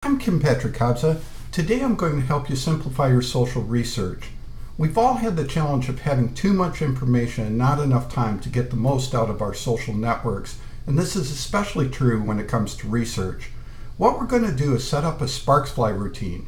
I'm Kim Patrick Kabza. Today I'm going to help you simplify your social research. We've all had the challenge of having too much information and not enough time to get the most out of our social networks, and this is especially true when it comes to research. What we're going to do is set up a Sparksfly routine.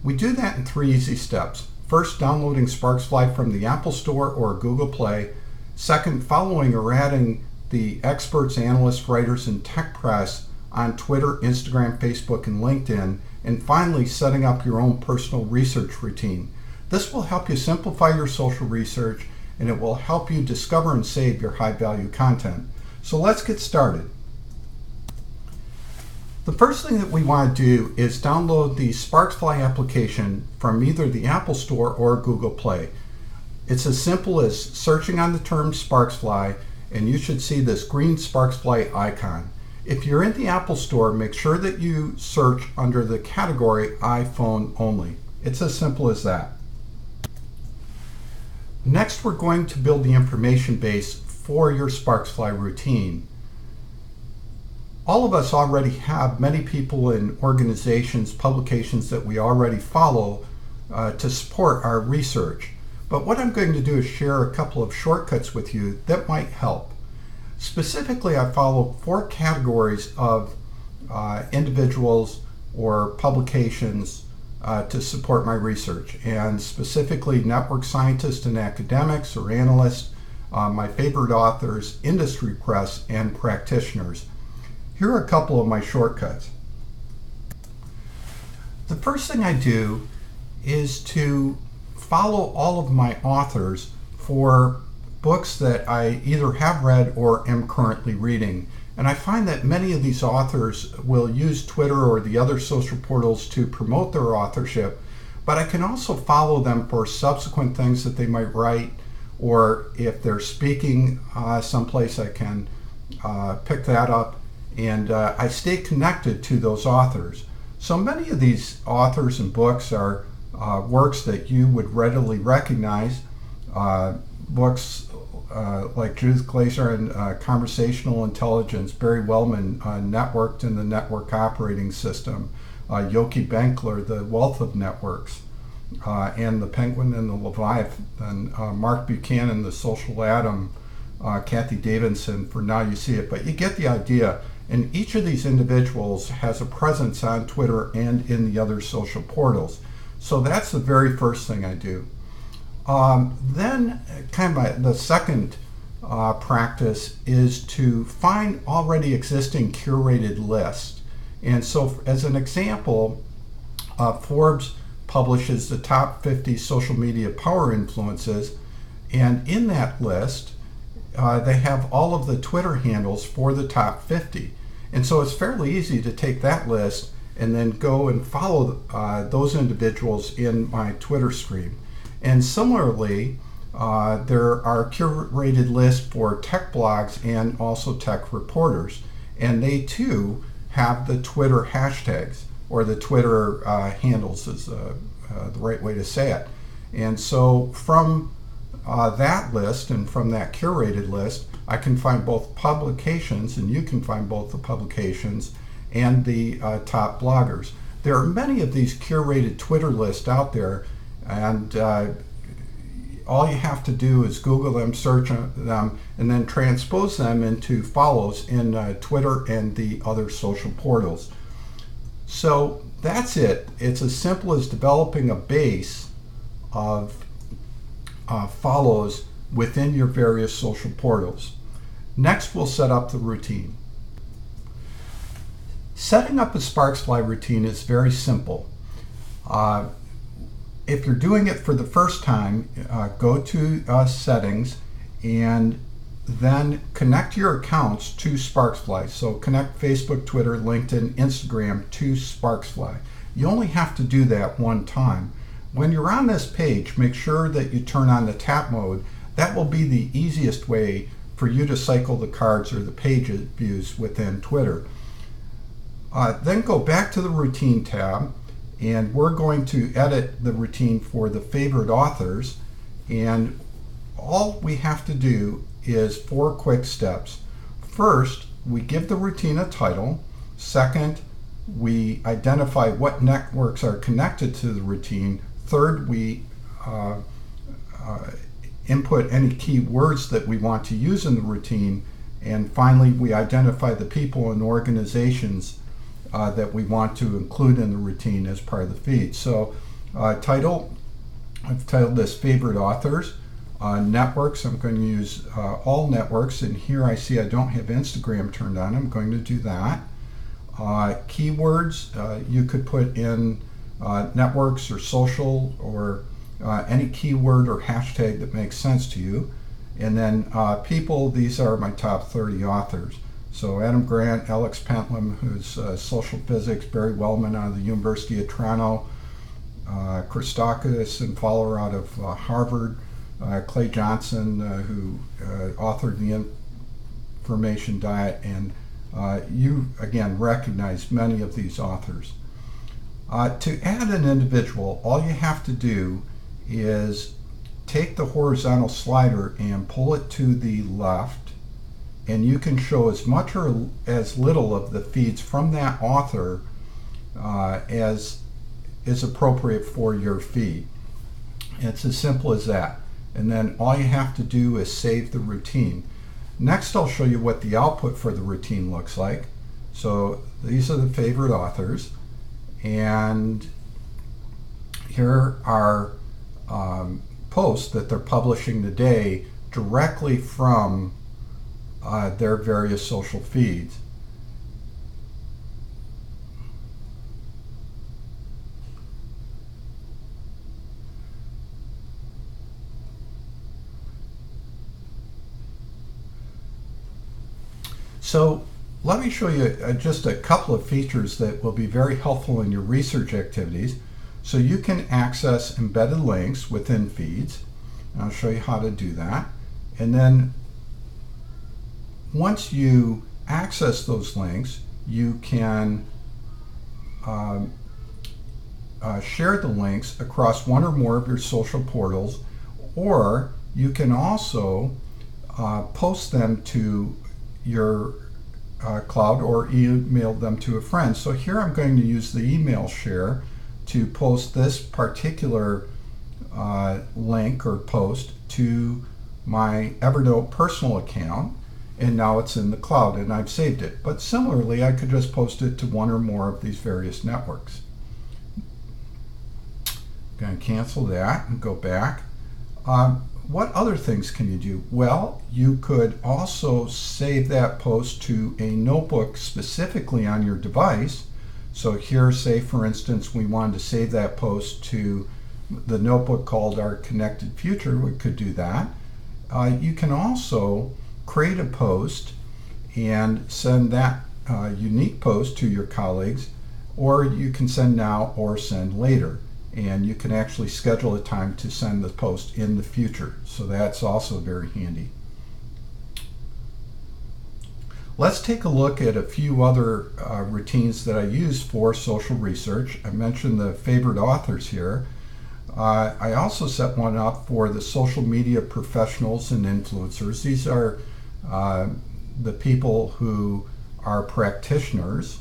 We do that in 3 easy steps. First, downloading Sparksfly from the Apple Store or Google Play. Second, following or adding the experts, analysts, writers, and tech press on Twitter, Instagram, Facebook, and LinkedIn. And finally, setting up your own personal research routine. This will help you simplify your social research, and it will help you discover and save your high-value content. So let's get started. The first thing that we want to do is download the Sparksfly application from either the Apple Store or Google Play. It's as simple as searching on the term Sparksfly, and you should see this green Sparksfly icon. If you're in the Apple Store, make sure that you search under the category iPhone only. It's as simple as that. Next, we're going to build the information base for your Sparksfly routine. All of us already have many people in organizations, publications that we already follow to support our research. But what I'm going to do is share a couple of shortcuts with you that might help. Specifically, I follow 4 categories of individuals or publications to support my research, and specifically network scientists and academics or analysts, my favorite authors, industry press, and practitioners. Here are a couple of my shortcuts. The first thing I do is to follow all of my authors for books that I either have read or am currently reading. And I find that many of these authors will use Twitter or the other social portals to promote their authorship, but I can also follow them for subsequent things that they might write, or if they're speaking someplace, I can pick that up, and I stay connected to those authors. So many of these authors and books are works that you would readily recognize. Books like Judith Glaser and Conversational Intelligence, Barry Wellman, Networked in the Network Operating System, Yoki Benkler, The Wealth of Networks, and The Penguin and the Leviathan, Mark Buchanan, The Social Atom, Kathy Davidson, For Now You See It. But you get the idea, and each of these individuals has a presence on Twitter and in the other social portals. So that's the very first thing I do. Then the second practice is to find already existing curated lists. And so as an example, Forbes publishes the top 50 social media power influences, and in that list they have all of the Twitter handles for the top 50. And so it's fairly easy to take that list and then go and follow those individuals in my Twitter stream. And similarly, there are curated lists for tech blogs and also tech reporters. And they too have the Twitter hashtags, or the Twitter handles is the right way to say it. And so from that list and from that curated list, I can find both publications, and you can find both the publications and the top bloggers. There are many of these curated Twitter lists out there, and all you have to do is Google them, search them, and then transpose them into follows in Twitter and the other social portals. So that's it. It's as simple as developing a base of follows within your various social portals. Next, we'll set up the routine. Setting up a Sparksfly routine is very simple. If you're doing it for the first time, go to settings and then connect your accounts to Sparksfly. So connect Facebook, Twitter, LinkedIn, Instagram to Sparksfly. You only have to do that one time. When you're on this page, make sure that you turn on the tap mode. That will be the easiest way for you to cycle the cards or the page views within Twitter. Then go back to the routine tab, and we're going to edit the routine for the favorite authors, and all we have to do is 4 quick steps. First, we give the routine a title. Second, we identify what networks are connected to the routine. Third, we input any keywords that we want to use in the routine. And finally, we identify the people and organizations that we want to include in the routine as part of the feed. So I've titled this Favorite Authors. Networks, I'm going to use all networks, and here I see I don't have Instagram turned on. I'm going to do that. Keywords, you could put in networks or social or any keyword or hashtag that makes sense to you. And then people, these are my top 30 authors. So Adam Grant, Alex Pentland, who's social physics, Barry Wellman out of the University of Toronto, Christakis and Fowler out of Harvard, Clay Johnson, who authored The Information Diet, and you, again, recognize many of these authors. To add an individual, all you have to do is take the horizontal slider and pull it to the left, and you can show as much or as little of the feeds from that author as is appropriate for your feed. It's as simple as that. And then all you have to do is save the routine. Next, I'll show you what the output for the routine looks like. So these are the favorite authors, and here are posts that they're publishing today directly from their various social feeds. So let me show you just a couple of features that will be very helpful in your research activities. So you can access embedded links within feeds. And I'll show you how to do that. And then once you access those links, you can share the links across one or more of your social portals, or you can also post them to your cloud or email them to a friend. So here I'm going to use the email share to post this particular link or post to my Evernote personal account, and now it's in the cloud and I've saved it. But similarly, I could just post it to one or more of these various networks. I'm going to cancel that and go back. What other things can you do? Well, you could also save that post to a notebook specifically on your device. So here, say for instance, we wanted to save that post to the notebook called Our Connected Future. We could do that. You can also create a post and send that unique post to your colleagues, or you can send now or send later. And you can actually schedule a time to send the post in the future. So that's also very handy. Let's take a look at a few other routines that I use for social research. I mentioned the favorite authors here. I also set one up for the social media professionals and influencers. These are the people who are practitioners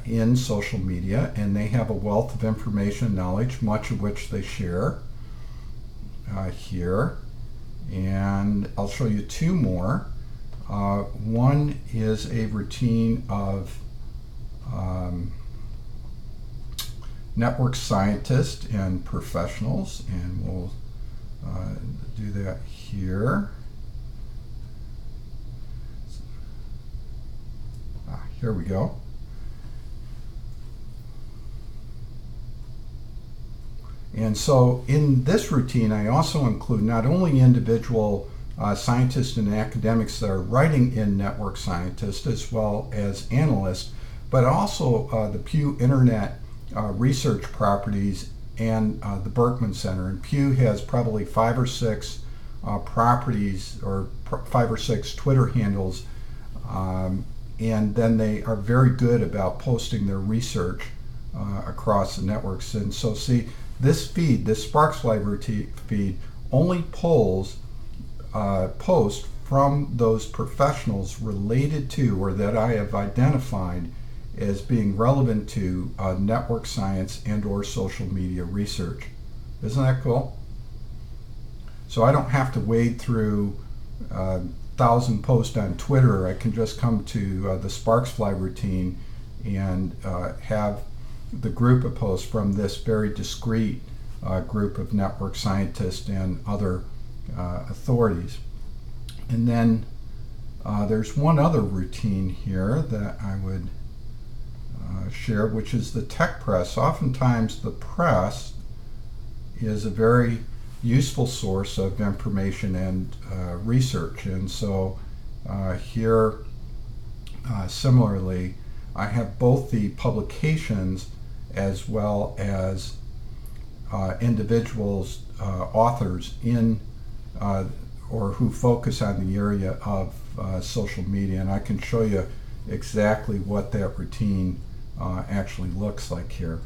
in social media, and they have a wealth of information and knowledge, much of which they share here. And I'll show you two more. One is a routine of network scientists and professionals, and we'll do that here. Here we go. And so in this routine, I also include not only individual scientists and academics that are writing in network scientists as well as analysts, but also the Pew Internet research properties and the Berkman Center. And Pew has probably 5 or 6 properties or 5 or 6 Twitter handles, and then they are very good about posting their research across the networks. And so see, this feed, this Sparksfly routine feed, only pulls posts from those professionals related to or that I have identified as being relevant to network science and or social media research. Isn't that cool? So I don't have to wade through 1,000 posts on Twitter. I can just come to the Sparksfly routine and have the group of posts from this very discrete group of network scientists and other authorities. And then there's one other routine here that I would share, which is the tech press. Oftentimes the press is a very useful source of information and research, and so here similarly I have both the publications as well as individuals, authors in or who focus on the area of social media, and I can show you exactly what that routine actually looks like here.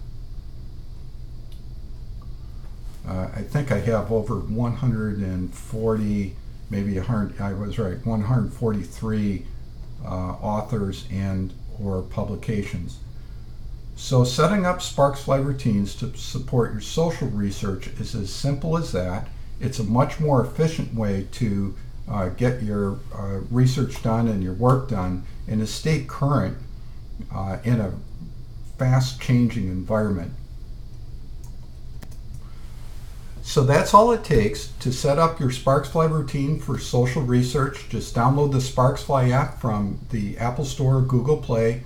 I think I have over 140, maybe 100, I was right, 143 authors and or publications. So setting up Sparksfly routines to support your social research is as simple as that. It's a much more efficient way to get your research done and your work done and to stay current in a fast changing environment. So that's all it takes to set up your Sparksfly routine for social research. Just download the Sparksfly app from the Apple Store or Google Play.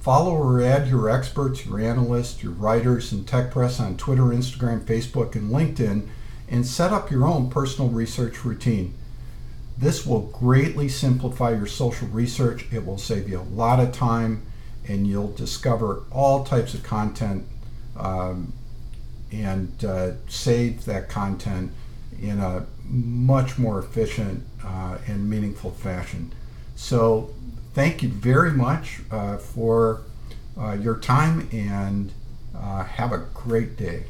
Follow or add your experts, your analysts, your writers, and tech press on Twitter, Instagram, Facebook, and LinkedIn, and set up your own personal research routine. This will greatly simplify your social research. It will save you a lot of time, and you'll discover all types of content and save that content in a much more efficient and meaningful fashion. So thank you very much for your time, and have a great day.